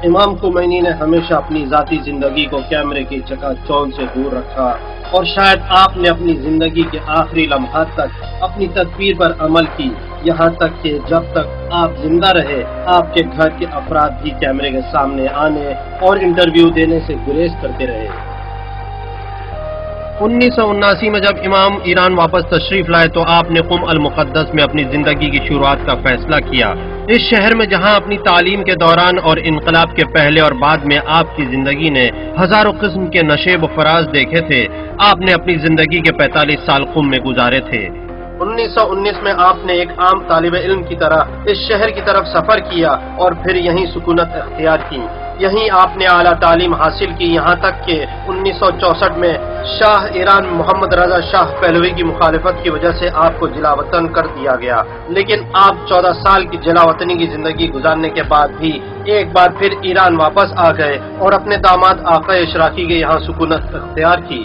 امام خمینی نے ہمیشہ اپنی ذاتی زندگی کو کیمرے کی چکا چوند سے دور رکھا، اور شاید آپ نے اپنی زندگی کے آخری لمحات تک اپنی تدبیر پر عمل کی، یہاں تک کہ جب تک آپ زندہ رہے آپ کے گھر کے افراد بھی کیمرے کے سامنے آنے اور انٹرویو دینے سے گریز کرتے رہے۔ 1979 میں جب امام ایران واپس تشریف لائے تو آپ نے قم المقدس میں اپنی زندگی کی شروعات کا فیصلہ کیا۔ اس شہر میں جہاں اپنی تعلیم کے دوران اور انقلاب کے پہلے اور بعد میں آپ کی زندگی نے ہزاروں قسم کے نشیب و فراز دیکھے تھے، آپ نے اپنی زندگی کے 45 سال قم میں گزارے تھے۔ 1919 میں آپ نے ایک عام طالب علم کی طرح اس شہر کی طرف سفر کیا اور پھر یہیں سکونت اختیار کی، یہیں آپ نے اعلیٰ تعلیم حاصل کی، یہاں تک کہ 1964 میں شاہ ایران محمد رضا شاہ پہلوی کی مخالفت کی وجہ سے آپ کو جلا وطن کر دیا گیا، لیکن آپ 14 سال کی جلا وطنی کی زندگی گزارنے کے بعد بھی ایک بار پھر ایران واپس آ گئے اور اپنے داماد آقا اشراقی کے یہاں سکونت اختیار کی۔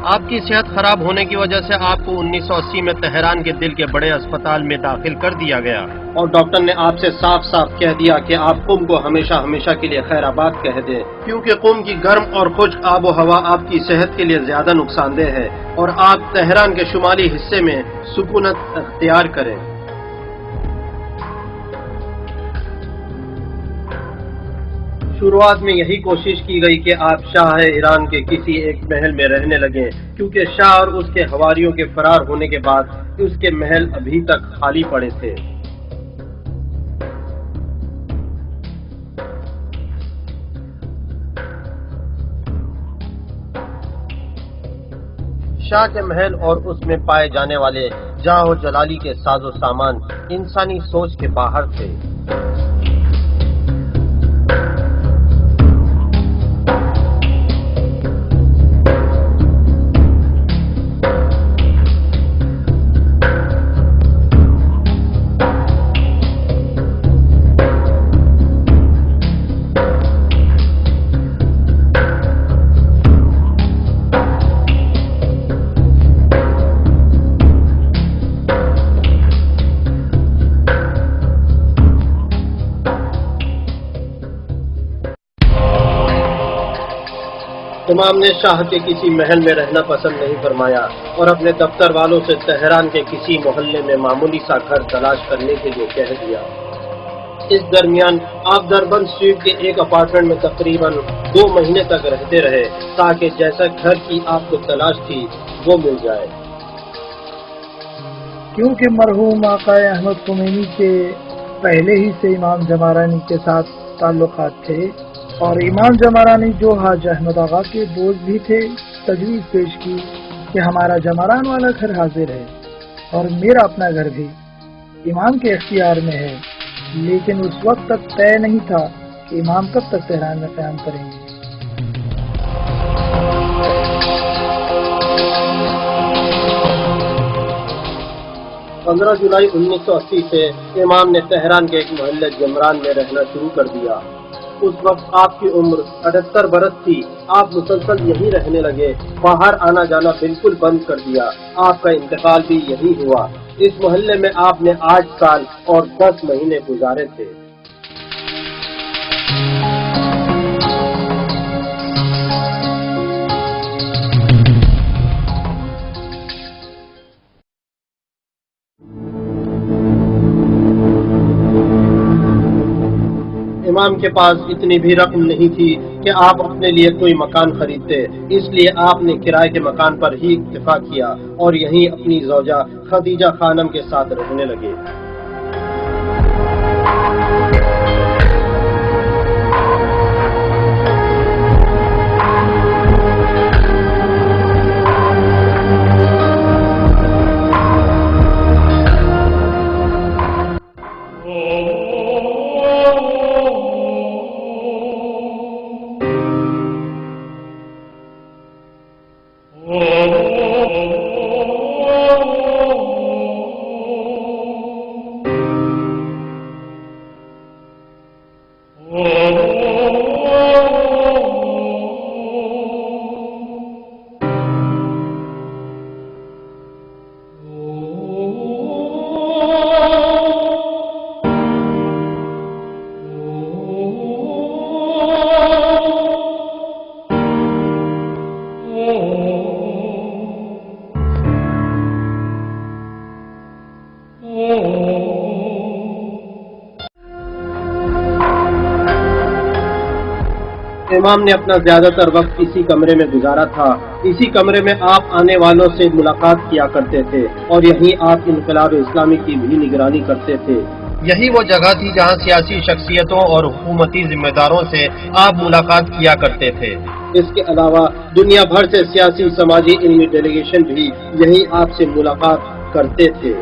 آپ کی صحت خراب ہونے کی وجہ سے آپ کو 1980 میں تہران کے دل کے بڑے اسپتال میں داخل کر دیا گیا، اور ڈاکٹر نے آپ سے صاف صاف کہہ دیا کہ آپ قم کو ہمیشہ ہمیشہ کے لیے خیر آباد کہہ دیں، کیونکہ قم کی گرم اور خشک آب و ہوا آپ کی صحت کے لیے زیادہ نقصان دہ ہے، اور آپ تہران کے شمالی حصے میں سکونت اختیار کریں۔ شروعات میں یہی کوشش کی گئی کہ آپ شاہ ایران کے کسی ایک محل میں رہنے لگیں، کیونکہ شاہ اور اس کے حواریوں کے فرار ہونے کے بعد اس کے محل ابھی تک خالی پڑے تھے۔ شاہ کے محل اور اس میں پائے جانے والے جاہ و جلالی کے ساز و سامان انسانی سوچ کے باہر تھے۔ امام نے شاہ کے کسی محل میں رہنا پسند نہیں فرمایا اور اپنے دفتر والوں سے تہران کے کسی محلے میں معمولی سا گھر تلاش کرنے کے لیے کہہ دیا۔ اس درمیان آپ دربند اسٹریٹ کے ایک اپارٹمنٹ میں تقریباً 2 مہینے تک رہتے رہے تاکہ جیسا گھر کی آپ کو تلاش تھی وہ مل جائے۔ کیونکہ مرحوم آقا احمد خمینی کے پہلے ہی سے امام جمارانی کے ساتھ تعلقات تھے اور امام جمارانی جو حاج احمد آغا کے دوست بھی تھے، تجویز پیش کی کہ ہمارا جماران والا گھر حاضر ہے اور میرا اپنا گھر بھی امام کے اختیار میں ہے، لیکن اس وقت تک طے نہیں تھا کہ امام کب تک تہران میں قیام کریں گے۔ 15 جولائی 1980 سے امام نے تہران کے ایک محلے جمران میں رہنا شروع کر دیا۔ اس وقت آپ کی عمر 78 برس تھی۔ آپ مسلسل یہی رہنے لگے، باہر آنا جانا بالکل بند کر دیا۔ آپ کا انتقال بھی یہی ہوا۔ اس محلے میں آپ نے 8 سال اور 10 مہینے گزارے تھے۔ امام کے پاس اتنی بھی رقم نہیں تھی کہ آپ اپنے لیے کوئی مکان خریدتے، اس لیے آپ نے کرائے کے مکان پر ہی اکتفا کیا اور یہیں اپنی زوجہ خدیجہ خانم کے ساتھ رہنے لگے۔ امام نے اپنا زیادہ تر وقت اسی کمرے میں گزارا تھا. اسی کمرے میں آپ آنے والوں سے ملاقات کیا کرتے تھے اور یہیں آپ انقلاب اسلامی کی بھی نگرانی کرتے تھے. یہی وہ جگہ تھی جہاں سیاسی شخصیتوں اور حکومتی ذمہ داروں سے آپ ملاقات کیا کرتے تھے. اس کے علاوہ دنیا بھر سے سیاسی، سماجی، علمی ڈیلیگیشن بھی یہی آپ سے ملاقات کرتے تھے.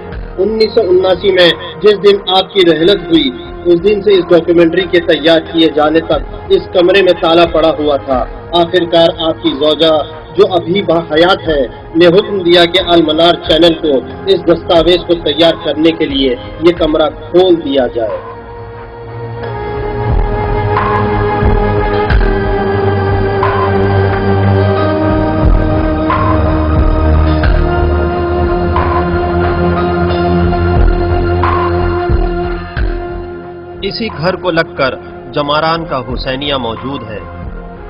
1979 میں جس دن آپ کی رحلت ہوئی، اس دن سے اس ڈاکیومنٹری کے تیار کیے جانے تک اس کمرے میں تالا پڑا ہوا تھا. آخرکار آپ کی زوجہ جو ابھی باحیات ہے نے حکم دیا کہ المنار چینل کو اس دستاویز کو تیار کرنے کے لیے یہ کمرہ کھول دیا جائے. اسی گھر کو لگ کر جماران کا حسینیہ موجود ہے.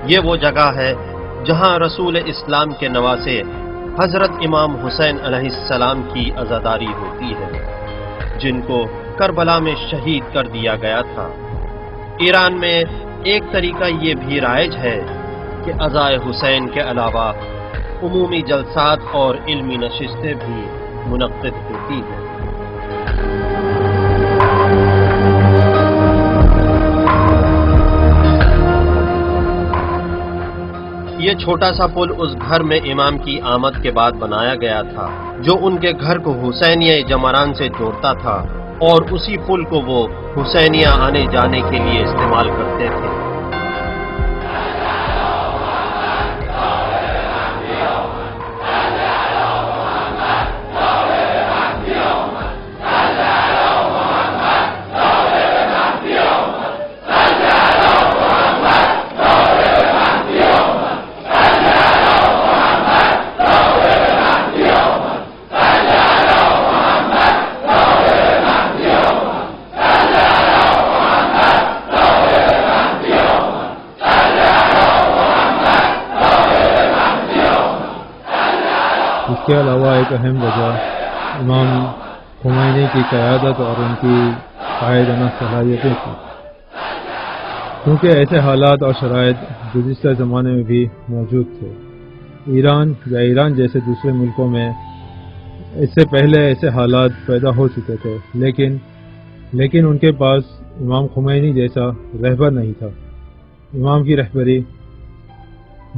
یہ وہ جگہ ہے جہاں رسول اسلام کے نواسے حضرت امام حسین علیہ السلام کی عزاداری ہوتی ہے، جن کو کربلا میں شہید کر دیا گیا تھا. ایران میں ایک طریقہ یہ بھی رائج ہے کہ عزائے حسین کے علاوہ عمومی جلسات اور علمی نشستیں بھی منعقد ہوتی ہیں. یہ چھوٹا سا پل اس گھر میں امام کی آمد کے بعد بنایا گیا تھا جو ان کے گھر کو حسینیہ جمران سے جوڑتا تھا، اور اسی پل کو وہ حسینیہ آنے جانے کے لیے استعمال کرتے تھے. اس کے علاوہ ایک اہم وجہ امام خمینی کی قیادت اور ان کی قائدانہ صلاحیتیں تھیں، کیونکہ ایسے حالات اور شرائط گزشتہ زمانے میں بھی موجود تھے. ایران جیسے دوسرے ملکوں میں اس سے پہلے ایسے حالات پیدا ہو چکے تھے، لیکن ان کے پاس امام خمینی جیسا رہبر نہیں تھا. امام کی رہبری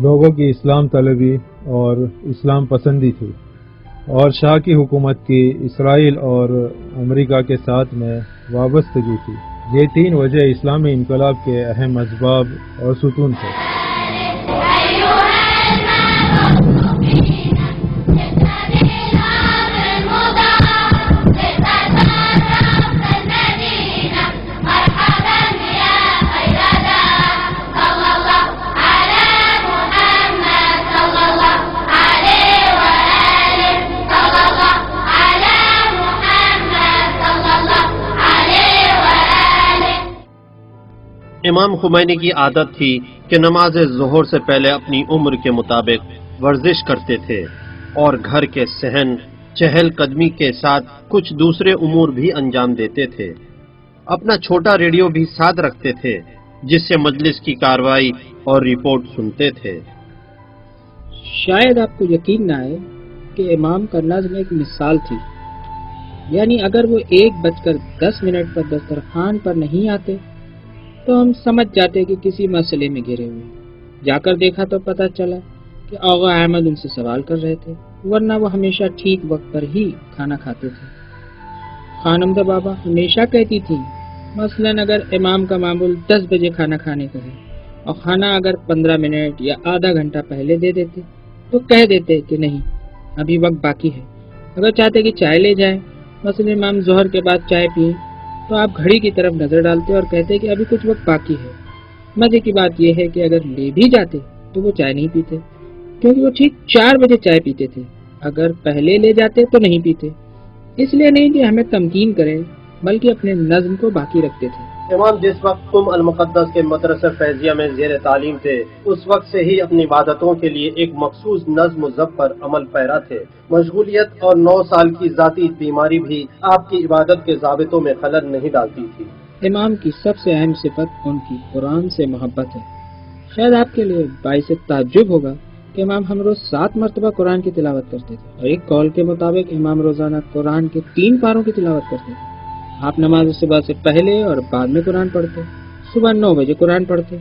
لوگوں کی اسلام طلبی اور اسلام پسندی تھی، اور شاہ کی حکومت کی اسرائیل اور امریکہ کے ساتھ میں وابستگی تھی. یہ تین وجہ اسلامی انقلاب کے اہم اسباب اور ستون تھے. امام خمینی کی عادت تھی کہ نماز ظہر سے پہلے اپنی عمر کے مطابق ورزش کرتے تھے اور گھر کے صحن چہل قدمی کے ساتھ کچھ دوسرے امور بھی انجام دیتے تھے. اپنا چھوٹا ریڈیو بھی ساتھ رکھتے تھے جس سے مجلس کی کارروائی اور رپورٹ سنتے تھے. شاید آپ کو یقین نہ آئے کہ امام کا نظم ایک مثال تھی. یعنی اگر وہ 1:10 پر دسترخوان پر نہیں آتے تو ہم سمجھ جاتے کہ کسی مسئلے میں گھرے ہوئے. جا کر دیکھا تو پتہ چلا کہ آغا احمد ان سے سوال کر رہے تھے، ورنہ وہ ہمیشہ ٹھیک وقت پر ہی کھانا کھاتے تھے. خانمدہ بابا ہمیشہ کہتی تھی مثلا اگر امام کا معمول 10 بجے کھانا کھانے کا ہے اور کھانا اگر 15 منٹ یا آدھا گھنٹہ پہلے دے دیتے تو کہہ دیتے کہ نہیں ابھی وقت باقی ہے. اگر چاہتے کہ چائے لے جائیں، مثلا امام ظہر کے بعد چائے پئیں، تو آپ گھڑی کی طرف نظر ڈالتے اور کہتے کہ ابھی کچھ وقت باقی ہے. مزے کی بات یہ ہے کہ اگر لے بھی جاتے تو وہ چائے نہیں پیتے، کیونکہ وہ ٹھیک 4 بجے چائے پیتے تھے. اگر پہلے لے جاتے تو نہیں پیتے، اس لیے نہیں کہ ہمیں تمکین کریں بلکہ اپنے نظم کو باقی رکھتے تھے. امام جس وقت قم المقدس کے مدرسہ فیضیہ میں زیر تعلیم تھے اس وقت سے ہی اپنی عبادتوں کے لیے ایک مخصوص نظم و ضبط پر عمل پیرا تھے. مشغولیت اور 9 سال کی ذاتی بیماری بھی آپ کی عبادت کے ضابطوں میں خلل نہیں ڈالتی تھی. امام کی سب سے اہم صفت ان کی قرآن سے محبت ہے. شاید آپ کے لیے باعث تعجب ہوگا کہ امام ہم روز 7 مرتبہ قرآن کی تلاوت کرتے تھے، اور ایک قول کے مطابق امام روزانہ قرآن کے 3 پاروں کی تلاوت کرتے تھے۔ آپ نماز صبح سے پہلے اور بعد میں قرآن پڑھتے، صبح 9 بجے قرآن پڑھتے،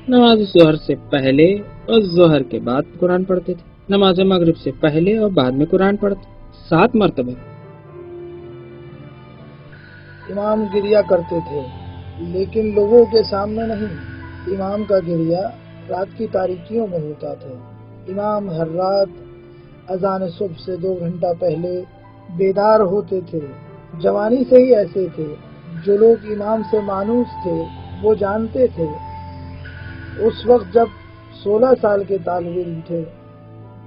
نماز ظہر سے پہلے اور ظہر کے بعد قرآن پڑھتے تھے، نماز مغرب سے پہلے اور بعد میں قرآن پڑھتے، 7 مرتبہ۔ امام گریا کرتے تھے لیکن لوگوں کے سامنے نہیں۔ امام کا گریا رات کی تاریکیوں میں ہوتا تھا۔ امام ہر رات اذان صبح سے 2 گھنٹہ پہلے بیدار ہوتے تھے۔ جوانی سے ہی ایسے تھے۔ جو لوگ امام سے مانوس تھے وہ جانتے تھے۔ اس وقت جب 16 سال کے طالب علم تھے،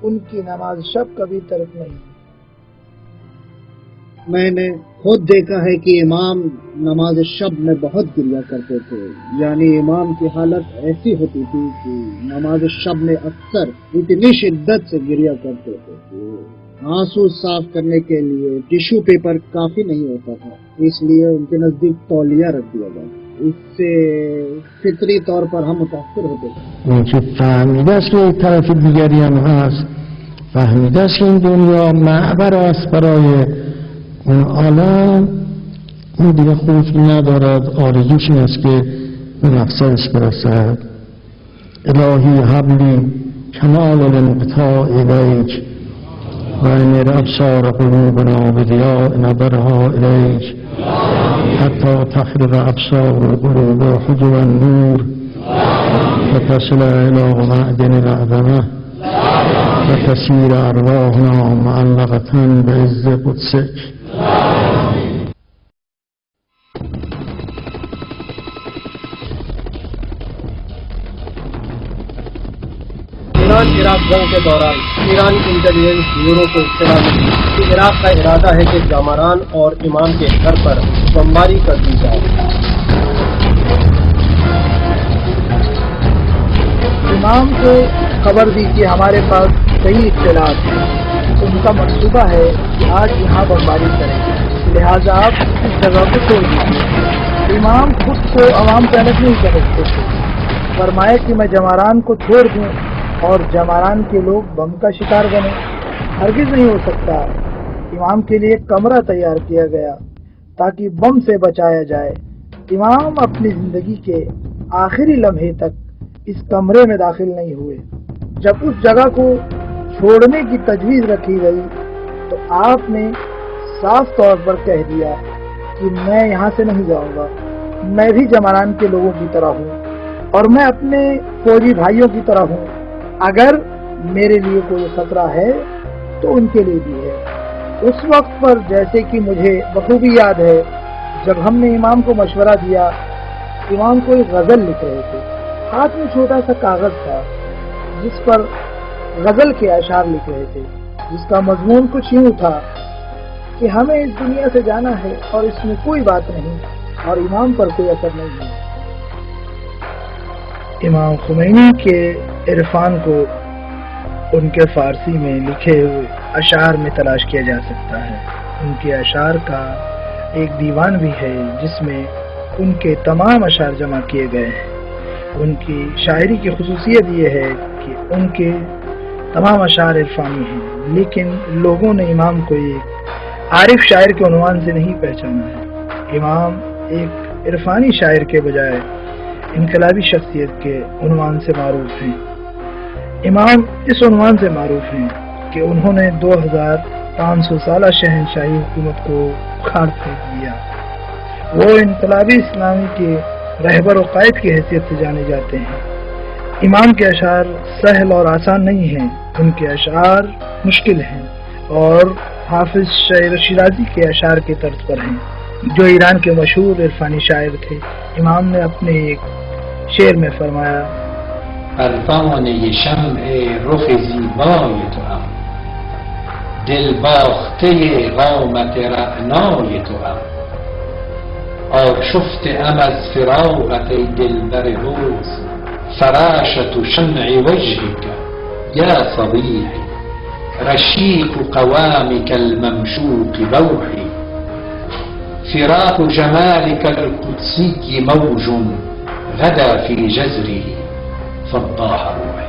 ان کی نماز شب کبھی ترک نہیں۔ میں نے خود دیکھا ہے کہ امام نماز شب میں بہت گریا کرتے تھے، یعنی امام کی حالت ایسی ہوتی تھی کہ نماز شب میں اکثر اتنی شدت سے گریا کرتے تھے کہ آنسو صاف کرنے کے لیے ٹیشو پیپر کافی نہیں ہوتا تھا، اس لیے ان کے نزدیک تولیہ رکھ دیا گیا۔ اس سے فطری طور پر ہم متاثر ہوتے تھے۔ اون که فهمیده است که یک طرف دیگری هم هست، فهمیده است که این دنیا معبر است برای اون عالم، اون دیگه خوف ندارد، آرزوش این است که به مقصدش برسد. الهی حبلی کمال الانقطاع الیک و امر ابصار قلوبنا بضیاء نظرها الیک حتی تخرج ابصار القلوب حجب النور وتصل الى معدن العظمه وتسیر ارواحنا معلقة بعز قدسک. ایران عراق جنگ کے دوران ایران انٹیلیجنس بیورو کو اطلاع ملی کہ عراق کا ارادہ ہے کہ جامران اور امام کے گھر پر بمباری کر دی جائے۔ امام کو خبر دی کہ ہمارے پاس صحیح اطلاعات ہیں، ان کا منصوبہ ہے کہ آج یہاں بمباری کریں، لہٰذا آپ اس جگہ کو چھوڑ دیجیے۔ امام خود کو عوام سے الگ نہیں سمجھتے تھے، فرمایا کہ میں جماران کو چھوڑ دوں اور جماران کے لوگ بم کا شکار بنے، ہرگز نہیں ہو سکتا۔ امام کے لیے ایک کمرہ تیار کیا گیا تاکہ بم سے بچایا جائے۔ امام اپنی زندگی کے آخری لمحے تک اس کمرے میں داخل نہیں ہوئے۔ جب اس جگہ کو چھوڑنے کی تجویز رکھی گئی تو آپ نے صاف طور پر کہہ دیا کہ میں یہاں سے نہیں جاؤں گا، میں بھی جماران کے لوگوں کی طرح ہوں اور میں اپنے فوجی بھائیوں کی طرح ہوں، اگر میرے لیے کوئی خطرہ ہے تو ان کے لیے بھی ہے۔ اس وقت پر جیسے کہ مجھے بخوبی یاد ہے، جب ہم نے امام کو مشورہ دیا، امام کوئی غزل لکھ رہے تھے، ہاتھ میں چھوٹا سا کاغذ تھا جس پر غزل کے اشعار لکھ رہے تھے، جس کا مضمون کچھ یوں تھا کہ ہمیں اس دنیا سے جانا ہے اور اس میں کوئی بات نہیں اور امام پر کوئی اثر نہیں ہے۔ امام خمینی کے عرفان کو ان کے فارسی میں لکھے ہوئے اشعار میں تلاش کیا جا سکتا ہے۔ ان کے اشعار کا ایک دیوان بھی ہے جس میں ان کے تمام اشعار جمع کیے گئے ہیں۔ ان کی شاعری کی خصوصیت یہ ہے کہ ان کے تمام اشعار عرفانی ہیں، لیکن لوگوں نے امام کو ایک عارف شاعر کے عنوان سے نہیں پہچانا ہے۔ امام ایک عرفانی شاعر کے بجائے انقلابی شخصیت کے عنوان سے معروف ہیں۔ امام اس عنوان سے معروف ہیں کہ انہوں نے 2500 سالہ شہنشاہی حکومت کو اکھاڑ پھینک دیا۔ وہ انقلابی اسلامی کے رہبر و قائد کی حیثیت سے جانے جاتے ہیں۔ امام کے اشعار سہل اور آسان نہیں ہیں، ان کے اشعار مشکل ہیں اور حافظ شاعر شیرازی کے اشعار کے طرز پر ہیں، جو ایران کے مشہور عرفانی شاعر تھے۔ امام نے اپنے ایک شعر میں فرمایا: پروانه شمع رخ زیبای توام، دل باخته قامت رعنای توام، آشفته ام از فراقت ای دلبر حسن، فراشة شمع وجهك یا صبیحی، رشیق قوامك الممشوق بوحی، فراق جمالك القدسي موج غدا في جزره، فضاح روحي.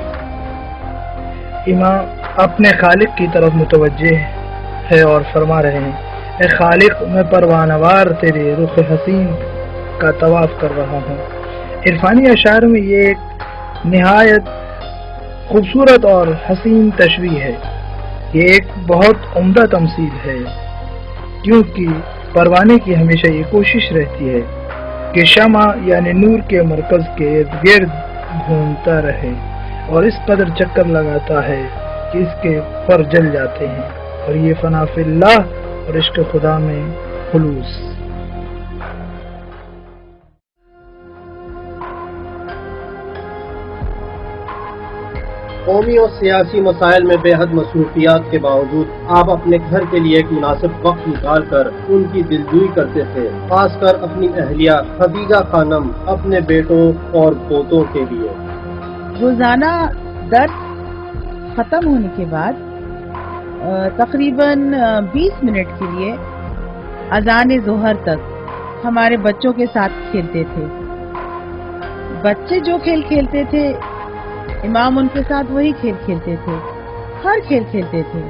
امام اپنے خالق کی طرف متوجہ ہے اور فرما رہے ہیں، اے خالق، میں پروانہ وار تیرے رخ حسین کا طواف کر رہا ہوں. عرفانی اشعار میں یہ ایک نہایت خوبصورت اور حسین تشبیہ ہے. یہ ایک بہت عمدہ تمثیل ہے، کیونکہ پروانے کی ہمیشہ یہ کوشش رہتی ہے کہ شمع یعنی نور کے مرکز کے ارد گرد گھومتا رہے اور اس قدر چکر لگاتا ہے کہ اس کے پر جل جاتے ہیں، اور یہ فنا فی اللہ اور عشق خدا میں خلوص. قومی اور سیاسی مسائل میں بے حد مصروفیات کے باوجود آپ اپنے گھر کے لیے ایک مناسب وقت نکال کر ان کی دلجوئی کرتے تھے، خاص کر اپنی اہلیہ خدیجہ خانم اپنے بیٹوں اور پوتوں کے لیے. روزانہ درس ختم ہونے کے بعد تقریباً 20 منٹ کے لیے اذان ظہر تک ہمارے بچوں کے ساتھ کھیلتے تھے. بچے جو کھیل کھیلتے تھے امام ان کے ساتھ وہی کھیل کھیلتے تھے، ہر کھیل کھیلتے تھے.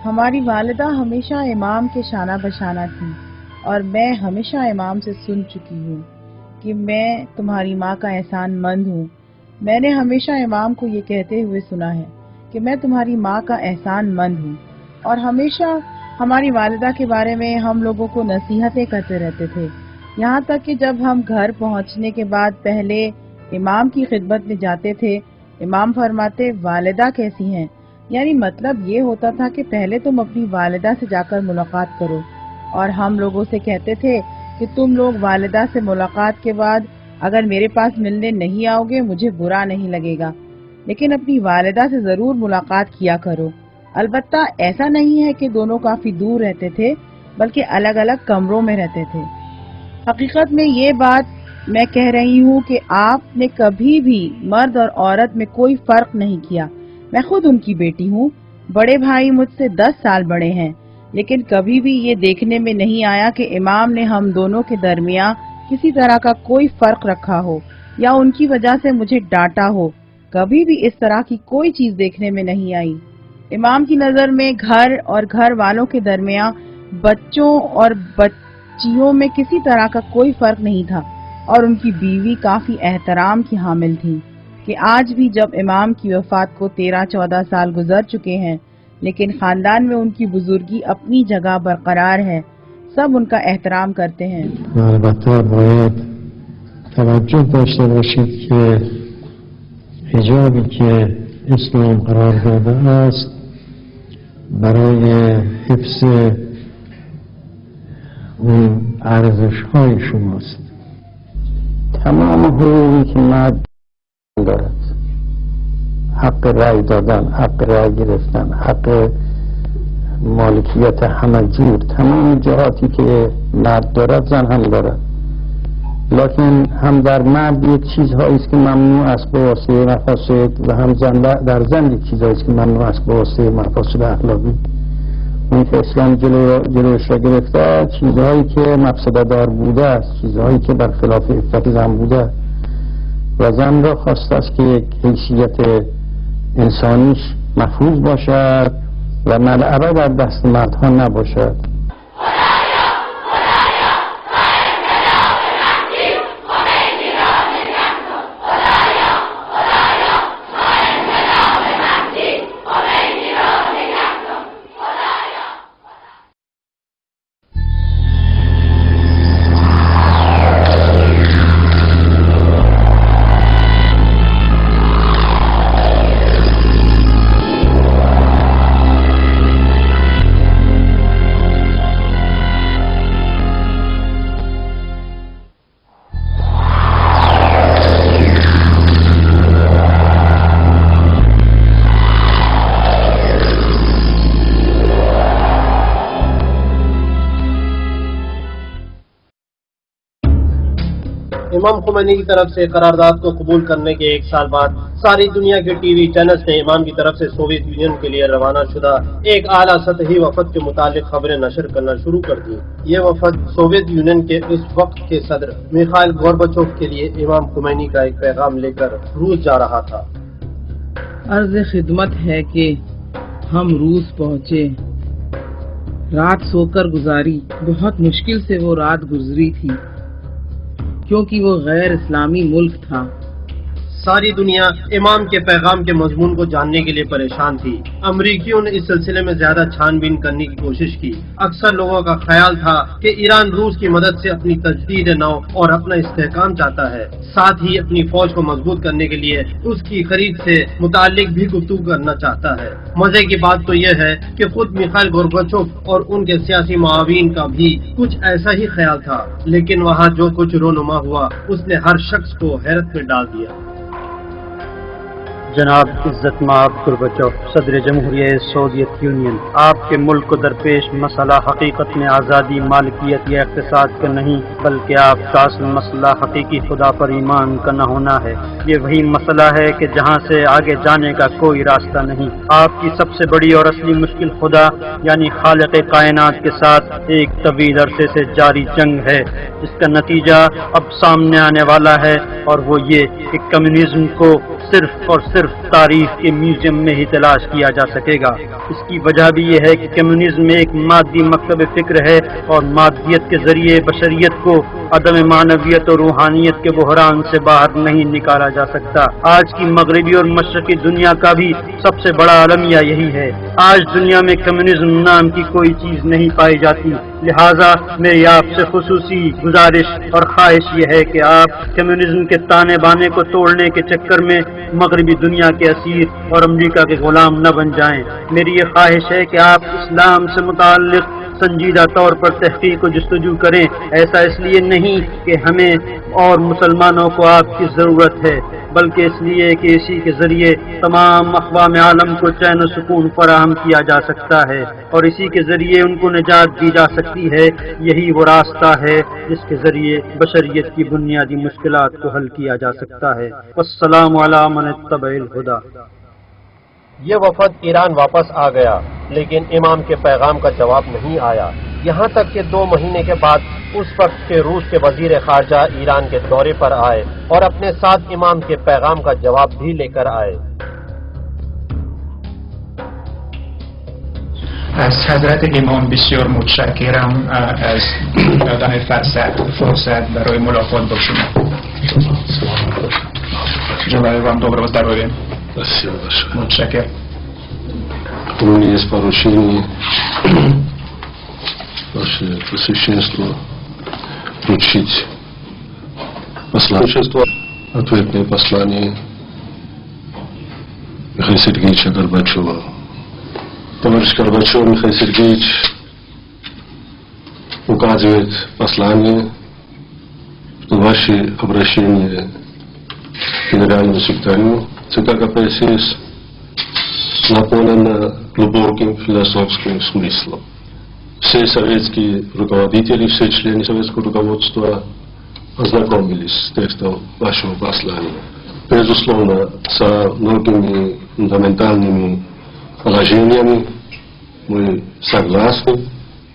ہماری والدہ ہمیشہ امام کے شانہ بشانہ تھی، اور میں ہمیشہ امام سے سن چکی ہوں کہ میں تمہاری ماں کا احسان مند ہوں. میں نے ہمیشہ امام کو یہ کہتے ہوئے سنا ہے کہ میں تمہاری ماں کا احسان مند ہوں، اور ہمیشہ ہماری والدہ کے بارے میں ہم لوگوں کو نصیحتیں کرتے رہتے تھے. یہاں تک کہ جب ہم گھر پہنچنے کے بعد پہلے امام کی خدمت میں جاتے تھے، امام فرماتے والدہ کیسی ہیں، یعنی مطلب یہ ہوتا تھا کہ پہلے تم اپنی والدہ سے جا کر ملاقات کرو. اور ہم لوگوں سے کہتے تھے کہ تم لوگ والدہ سے ملاقات کے بعد اگر میرے پاس ملنے نہیں آؤ گے مجھے برا نہیں لگے گا، لیکن اپنی والدہ سے ضرور ملاقات کیا کرو. البتہ ایسا نہیں ہے کہ دونوں کافی دور رہتے تھے، بلکہ الگ الگ کمروں میں رہتے تھے. حقیقت میں یہ بات میں کہہ رہی ہوں کہ آپ نے کبھی بھی مرد اور عورت میں کوئی فرق نہیں کیا. میں خود ان کی بیٹی ہوں، بڑے بھائی مجھ سے 10 سال بڑے ہیں، لیکن کبھی بھی یہ دیکھنے میں نہیں آیا کہ امام نے ہم دونوں کے درمیان کسی طرح کا کوئی فرق رکھا ہو یا ان کی وجہ سے مجھے ڈانٹا ہو. کبھی بھی اس طرح کی کوئی چیز دیکھنے میں نہیں آئی. امام کی نظر میں گھر اور گھر والوں کے درمیان بچوں اور بچیوں میں کسی طرح کا کوئی فرق نہیں تھا، اور ان کی بیوی کافی احترام کی حامل تھی کہ آج بھی جب امام کی وفات کو 13-14 سال گزر چکے ہیں، لیکن خاندان میں ان کی بزرگی اپنی جگہ برقرار ہے. سب ان کا احترام کرتے ہیں. البته باید توجه داشته باشید که حجابی که اسلام قرار داده است برای حفظ اون ارزش‌های شماست. تمام حقوقی که مرد دارد، حق رأی دادن، حق رأی گرفتن، حق مالکیت همه جور، تمام جهاتی که مرد دارد زن هم دارد، لکن هم در مرد یک چیزهایی است که ممنوع است به واسطه مفاسد و هم در زن یک چیزهایی است که ممنوع است به واسطه مفاسد اخلاقی. اون که اسلام جلوش را گرفته چیزهایی که مفسده دار بوده است، چیزهایی که برخلاف عفت زن بوده، و زن را خواسته است که یک حیثیت انسانیش محفوظ باشد و ملعبه در دست مردها نباشد. امام خمینی کی طرف سے قرارداد کو قبول کرنے کے 1 سال بعد ساری دنیا کے ٹی وی چینلز نے امام کی طرف سے سوویت یونین کے لیے روانہ شدہ ایک اعلیٰ سطحی وفد کے متعلق خبریں نشر کرنا شروع کر دی۔ یہ وفد سوویت یونین کے اس وقت کے صدر میخائیل گورباچوف کے لیے امام خمینی کا ایک پیغام لے کر روس جا رہا تھا۔ عرض خدمت ہے کہ ہم روس پہنچے، رات سو کر گزاری، بہت مشکل سے وہ رات گزری تھی کیونکہ وہ غیر اسلامی ملک تھا۔ ساری دنیا امام کے پیغام کے مضمون کو جاننے کے لیے پریشان تھی۔ امریکیوں نے اس سلسلے میں زیادہ چھان بین کرنے کی کوشش کی۔ اکثر لوگوں کا خیال تھا کہ ایران روس کی مدد سے اپنی تجدید نو اور اپنا استحکام چاہتا ہے، ساتھ ہی اپنی فوج کو مضبوط کرنے کے لیے اس کی خرید سے متعلق بھی گفتگو کرنا چاہتا ہے۔ مزے کی بات تو یہ ہے کہ خود میخائیل گورباچوف اور ان کے سیاسی معاون کا بھی کچھ ایسا ہی خیال تھا، لیکن وہاں جو کچھ رونما ہوا اس نے ہر شخص کو حیرت میں ڈال دیا۔ جناب عزت مآب گورباچوف، صدر جمہوریہ سوویت یونین، آپ کے ملک کو درپیش مسئلہ حقیقت میں آزادی، مالکیت یا اقتصاد کا نہیں، بلکہ آپ کا اصل مسئلہ حقیقی خدا پر ایمان کا نہ ہونا ہے۔ یہ وہی مسئلہ ہے کہ جہاں سے آگے جانے کا کوئی راستہ نہیں۔ آپ کی سب سے بڑی اور اصلی مشکل خدا یعنی خالق کائنات کے ساتھ ایک طویل عرصے سے جاری جنگ ہے، جس کا نتیجہ اب سامنے آنے والا ہے، اور وہ یہ کہ کمیونزم کو صرف اور صرف تاریخ کے میوزیم میں ہی تلاش کیا جا سکے گا۔ اس کی وجہ بھی یہ ہے کہ کمیونزم ایک مادی مکتب فکر ہے اور مادیت کے ذریعے بشریت کو عدم معنویت اور روحانیت کے بحران سے باہر نہیں نکالا جا سکتا۔ آج کی مغربی اور مشرقی دنیا کا بھی سب سے بڑا المیہ یہی ہے۔ آج دنیا میں کمیونزم نام کی کوئی چیز نہیں پائی جاتی، لہذا میری آپ سے خصوصی گزارش اور خواہش یہ ہے کہ آپ کمیونزم کے تانے بانے کو توڑنے کے چکر میں مغربی دنیا کے اسیر اور امریکہ کے غلام نہ بن جائیں۔ میری یہ خواہش ہے کہ آپ اسلام سے متعلق سنجیدہ طور پر تحقیق و جستجو کریں، ایسا اس لیے نہیں کہ ہمیں اور مسلمانوں کو آپ کی ضرورت ہے، بلکہ اس لیے کہ اسی کے ذریعے تمام اقوام عالم کو چین و سکون فراہم کیا جا سکتا ہے اور اسی کے ذریعے ان کو نجات دی جا سکتی ہے۔ یہی وہ راستہ ہے جس کے ذریعے بشریت کی بنیادی مشکلات کو حل کیا جا سکتا ہے۔ والسلام علی من اتبع الہدی۔ یہ وفد ایران واپس آ گیا، لیکن امام کے پیغام کا جواب نہیں آیا، یہاں تک کہ 2 مہینے کے بعد اس وقت کے روس کے وزیر خارجہ ایران کے دورے پر آئے اور اپنے ساتھ امام کے پیغام کا جواب بھی لے کر آئے۔ از حضرت امام بسیار متشکرم از دادن فرصت برای ملاقات با شما. Желаю вам доброго здоровья. Спасибо большое. Мутшакер. У меня есть поручение Ваше Пресвященство вручить посланничество, ответное послание Михаила Сергеевича Горбачева. Товарищ Горбачев Михаил Сергеевич указывает послание, что ваше обращение к генеральному секретарю ЦК КПСС наполнено глубоким философским смыслом. Все советские руководители, все члены советского руководства ознакомились с текстом вашего послания. Безусловно, со многими фундаментальными положениями мы согласны,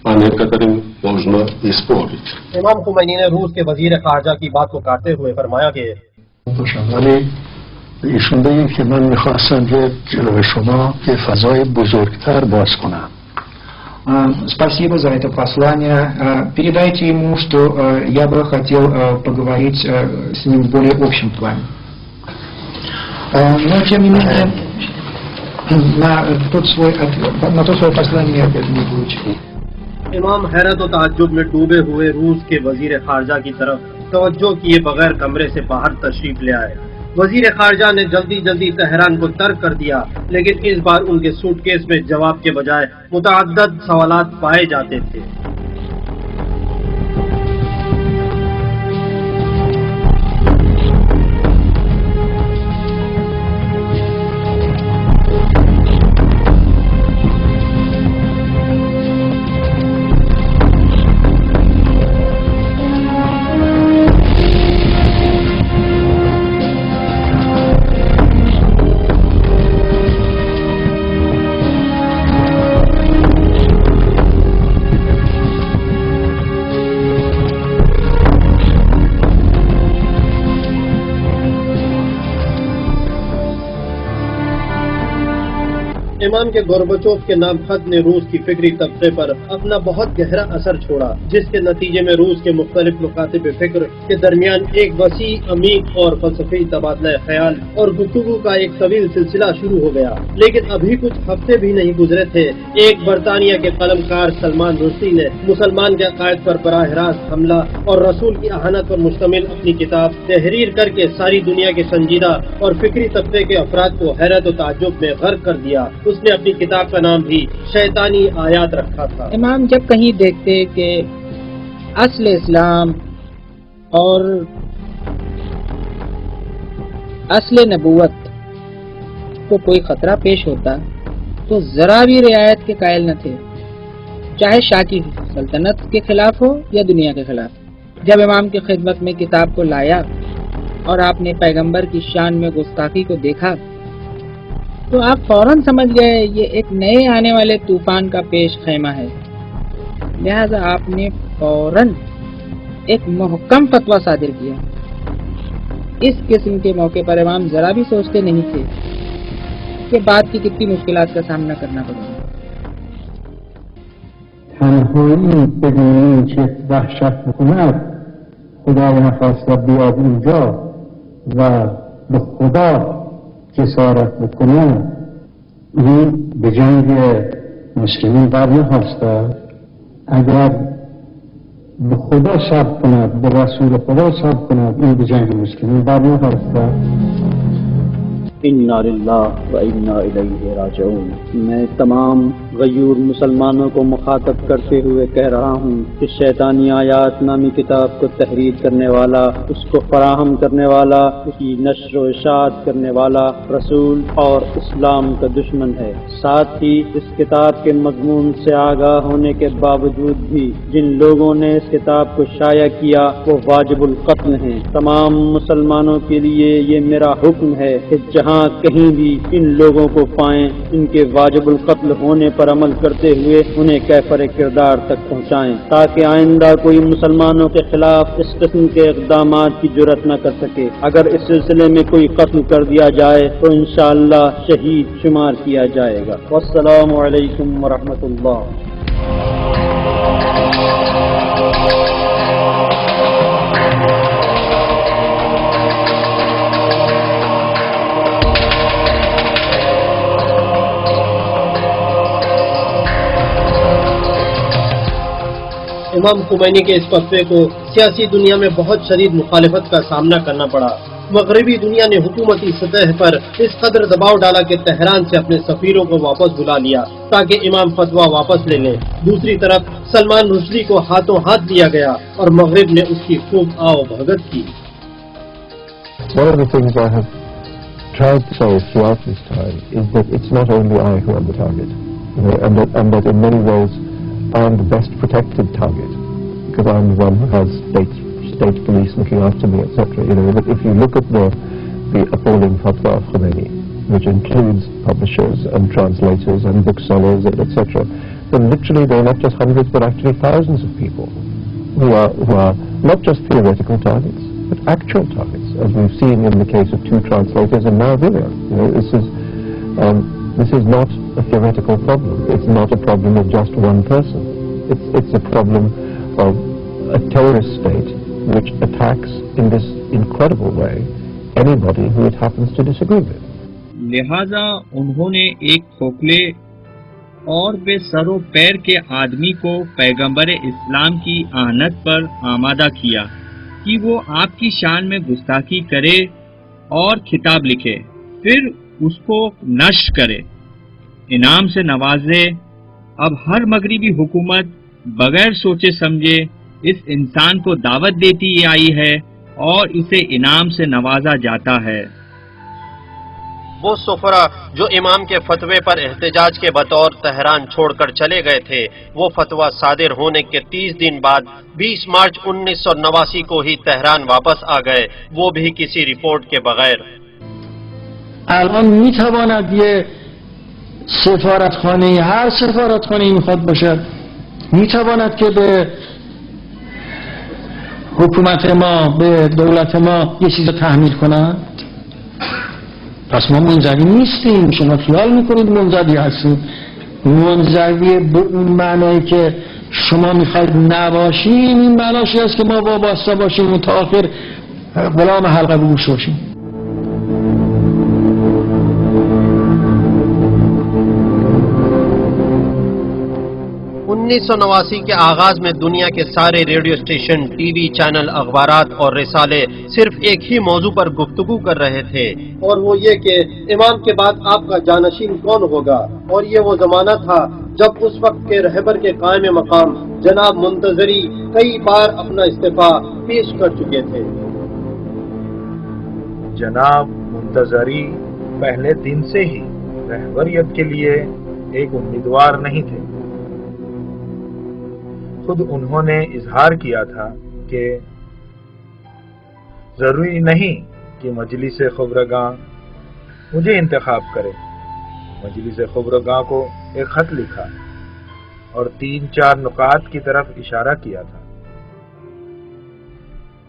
а некоторым можно и спорить. امام خمینی نے روس کے وزیر خارجہ کی بات کو کاٹتے ہوئے فرمایا کہ ولی ایشون بگیم که من میخواستم که جلوی شما یه فضای بزرگتر باز کنم. Спасибо за это послание. Передайте ему, что я бы хотел поговорить с ним в более общем плане. Но тем не менее, на то свое послание я ответ не получил. امام حیرت و تعجب میں ڈوبے ہوئے روس کے وزیر خارجہ کی طرف توجہ کیے بغیر کمرے سے باہر تشریف لے آئے۔ وزیر خارجہ نے جلدی جلدی تہران کو ترک کر دیا، لیکن اس بار ان کے سوٹ کیس میں جواب کے بجائے متعدد سوالات پائے جاتے تھے۔ امام کے گورباچوف کے نام خط نے روس کی فکری طبقے پر اپنا بہت گہرا اثر چھوڑا، جس کے نتیجے میں روس کے مختلف مکاتب فکر کے درمیان ایک وسیع، عمیق اور فلسفی تبادلہ خیال اور گفتگو کا ایک طویل سلسلہ شروع ہو گیا۔ لیکن ابھی کچھ ہفتے بھی نہیں گزرے تھے، ایک برطانیہ کے قلم کار سلمان رشدی نے مسلمان کے عقائد پر براہ راست حملہ اور رسول کی اہانت پر مشتمل اپنی کتاب تحریر کر کے ساری دنیا کے سنجیدہ اور فکری طبقے کے افراد کو حیرت و تعجب میں غرق کر دیا۔ اس نے اپنی کتاب کا نام بھی شیطانی آیات رکھا تھا۔ امام جب کہیں دیکھتے کہ اصل اسلام اور اصل نبوت کو کوئی خطرہ پیش ہوتا تو ذرا بھی رعایت کے قائل نہ تھے، چاہے شاہ کی سلطنت کے خلاف ہو یا دنیا کے خلاف۔ جب امام کی خدمت میں کتاب کو لایا اور آپ نے پیغمبر کی شان میں گستاخی کو دیکھا تو آپ فوراً سمجھ گئے یہ ایک نئے آنے والے طوفان کا پیش خیمہ ہے، لہذا آپ نے فوراً ایک محکم فتویٰ صادر کیا۔ اس قسم کے موقع پر امام ذرا بھی سوچتے نہیں تھے کہ بعد کی کتنی مشکلات کا سامنا کرنا پڑے گا۔ تنهایی بدون این چه وحشت میکند خدا نخواسته بیاد اینجا و به خدا جسارت بکنه، این به جنگ مسلمین بر نخواسته. اگر به خدا صبر کند، به رسول خدا صبر کند، این به جنگ مسلمین بر نخواسته. انا للہ و انا الیہ راجعون۔ میں تمام غیور مسلمانوں کو مخاطب کرتے ہوئے کہہ رہا ہوں کہ شیطانی آیات نامی کتاب کو تحریر کرنے والا، اس کو فراہم کرنے والا، اس کی نشر و اشاعت کرنے والا رسول اور اسلام کا دشمن ہے۔ ساتھ ہی اس کتاب کے مضمون سے آگاہ ہونے کے باوجود بھی جن لوگوں نے اس کتاب کو شائع کیا وہ واجب القتل ہیں۔ تمام مسلمانوں کے لیے یہ میرا حکم ہے کہ جہاں کہیں بھی ان لوگوں کو پائیں، ان کے واجب القتل ہونے پر عمل کرتے ہوئے انہیں کیفر کردار تک پہنچائیں، تاکہ آئندہ کوئی مسلمانوں کے خلاف اس قسم کے اقدامات کی جرأت نہ کر سکے۔ اگر اس سلسلے میں کوئی قتل کر دیا جائے تو انشاءاللہ شہید شمار کیا جائے گا۔ والسلام علیکم ورحمۃ اللہ۔ امام خمینی کے اس فتوے کو سیاسی دنیا میں بہت شدید مخالفت کا سامنا کرنا پڑا۔ مغربی دنیا نے حکومتی سطح پر اس قدر دباؤ ڈالا کہ تہران سے اپنے سفیروں کو واپس بلا لیا تاکہ امام فتویٰ واپس لے لیں۔ دوسری طرف سلمان رشدی کو ہاتھوں ہاتھ دیا گیا اور مغرب نے اس کی خوب آؤ بھگت کی۔ One of the things I have tried to say throughout this time is that it's not only I who am the target, and that in many ways I am the best protected target because I am the one who has state police looking after me, etc. But if you look at the appalling fatwa of Khomeini, which includes publishers and translators and booksellers, etc., then literally there are not just hundreds but actually thousands of people who are not just theoretical targets but actual targets, as we've seen in the case of 2 translators and now Villian. This is not a theoretical problem. It's not a problem of just one person. It's a problem of a terrorist state which attacks in this incredible way anybody who it happens to disagree with. لہذا انہوں نے ایک کھوکھلے اور بے سر و پیر کے آدمی کو پیغمبر اسلام کی اہانت پر آمادہ کیا کہ وہ آپ کی شان میں گستاخی کرے اور خطاب لکھے، پھر اس کو نشر کرے، انعام سے نوازے۔ اب ہر مغربی حکومت بغیر سوچے سمجھے اس انسان کو دعوت دیتی آئی ہے اور اسے انعام سے نوازا جاتا ہے۔ وہ سفرا جو امام کے فتوے پر احتجاج کے بطور تہران چھوڑ کر چلے گئے تھے، وہ فتویٰ صادر ہونے کے 30 دن بعد 20 مارچ 1989 کو ہی تہران واپس آ گئے، وہ بھی کسی رپورٹ کے بغیر۔ الان میتواند یه سفارتخانه، هر سفارتخانه میخواد باشد، میتواند که به حکومت ما، به دولت ما یه چیز تحمیل کند؟ پس ما منزوی نیستیم. شما خیال میکنید منزوی هستیم. منزوی به اون معنایی که شما میخواید نباشیم، این معناش است که ما وابسته باشیم و تا آخر غلام حلقه گوش باشیم. 1989 کے آغاز میں دنیا کے سارے radio station, T V channel, اخبارات اور رسالے صرف ایک ہی موضوع پر گفتگو کر رہے تھے، اور وہ یہ کہ امام کے بعد آپ کا جانشین کون ہوگا. اور یہ وہ زمانہ تھا جب اس وقت کے رہبر کے قائم مقام جناب منتظری کئی بار اپنا استعفیٰ پیش کر چکے تھے. جناب منتظری پہلے دن سے ہی رہبریت کے لیے ایک امیدوار نہیں تھے. خود انہوں نے اظہار کیا تھا کہ ضروری نہیں کہ مجلس خبرگاں مجھے انتخاب کرے. مجلس خبرگاں کو ایک خط لکھا اور 3-4 نکات کی طرف اشارہ کیا تھا.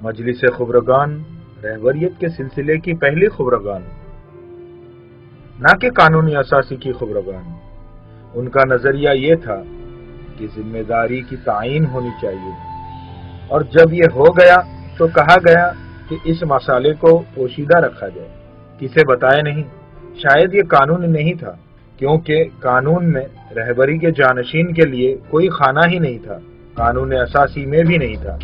مجلس خبرگان رہبریت کے سلسلے کی پہلی خبرگان، نہ کہ قانونی اساسی کی خبرگان. ان کا نظریہ یہ تھا کہ ذمہ داری کی تعین ہونی چاہیے، اور جب یہ ہو گیا تو کہا گیا کہ اس مسئلے کو پوشیدہ رکھا جائے، کسے بتائے نہیں. شاید یہ قانون نہیں تھا، کیونکہ قانون میں رہبری کے جانشین کے لیے کوئی خانہ ہی نہیں تھا، قانون اساسی میں بھی نہیں تھا.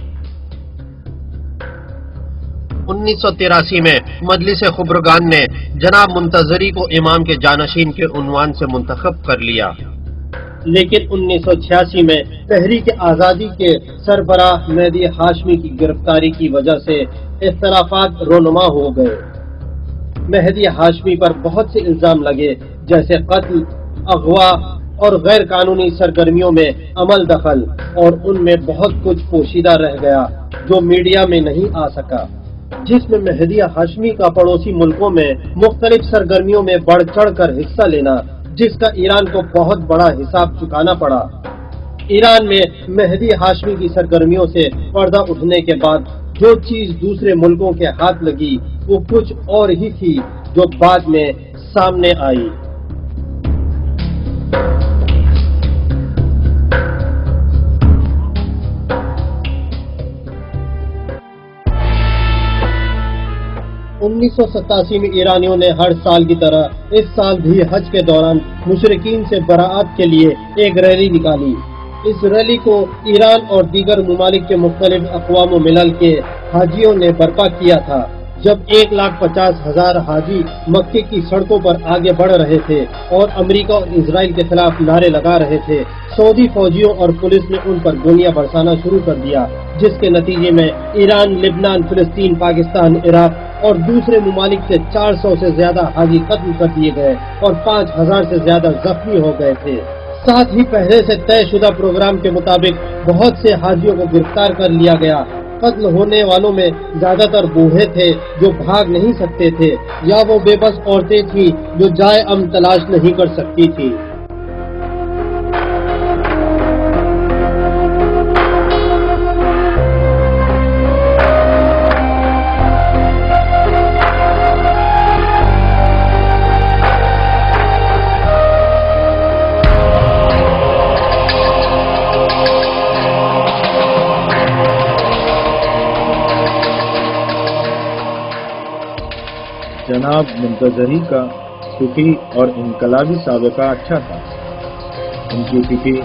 1983 میں مجلس خبرگان نے جناب منتظری کو امام کے جانشین کے عنوان سے منتخب کر لیا. لیکن 1986 میں تحریک آزادی کے سربراہ مہدی ہاشمی کی گرفتاری کی وجہ سے اختلافات رونما ہو گئے. مہدی ہاشمی پر بہت سے الزام لگے، جیسے قتل، اغوا اور غیر قانونی سرگرمیوں میں عمل دخل، اور ان میں بہت کچھ پوشیدہ رہ گیا جو میڈیا میں نہیں آ سکا، جس میں مہدی ہاشمی کا پڑوسی ملکوں میں مختلف سرگرمیوں میں بڑھ چڑھ کر حصہ لینا، جس کا ایران کو بہت بڑا حساب چکانا پڑا. ایران میں مہدی ہاشمی کی سرگرمیوں سے پردہ اٹھنے کے بعد جو چیز دوسرے ملکوں کے ہاتھ لگی وہ کچھ اور ہی تھی جو بعد میں سامنے آئی. انیس سو 87 میں ایرانیوں نے ہر سال کی طرح اس سال بھی حج کے دوران مشرکین سے براءت کے لیے ایک ریلی نکالی. اس ریلی کو ایران اور دیگر ممالک کے مختلف اقوام و ملل کے حاجیوں نے برپا کیا تھا. جب 1,50,000 حاجی مکے کی سڑکوں پر آگے بڑھ رہے تھے اور امریکہ اور اسرائیل کے خلاف نعرے لگا رہے تھے، سعودی فوجیوں اور پولیس نے ان پر گولیاں برسانا شروع کر دیا، جس کے نتیجے میں ایران، لبنان، فلسطین، پاکستان، عراق اور دوسرے ممالک سے 400 سے زیادہ حاجی قتل کر دیے گئے اور 5,000 سے زیادہ زخمی ہو گئے تھے. ساتھ ہی پہلے سے طے شدہ پروگرام کے مطابق بہت سے حاجیوں کو گرفتار کر لیا گیا. قتل ہونے والوں میں زیادہ تر بوڑھے تھے جو بھاگ نہیں سکتے تھے، یا وہ بے بس عورتیں تھیں جو جائے امن تلاش نہیں کر سکتی تھی. جناب منتظری کا فقہی اور انقلابی سابقہ اچھا تھا. ان کی فقہی،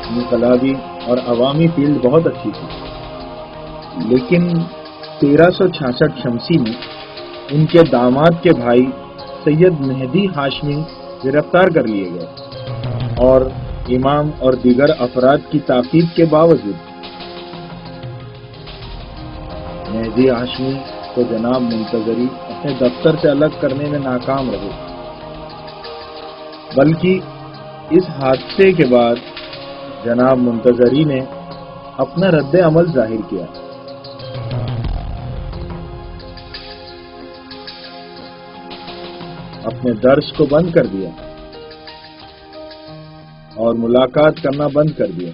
انقلابی اور عوامی فیلڈ بہت اچھی تھی. لیکن 1366 شمسی میں ان کے داماد کے بھائی سید مہدی ہاشمی گرفتار کر لیے گئے، اور امام اور دیگر افراد کی تاکید کے باوجود مہدی ہاشمی کو جناب منتظری اپنے دفتر سے الگ کرنے میں ناکام رہے. بلکہ اس حادثے کے بعد جناب منتظری نے اپنا رد عمل ظاہر کیا. اپنے درس کو بند کر دیا اور ملاقات کرنا بند کر دیا.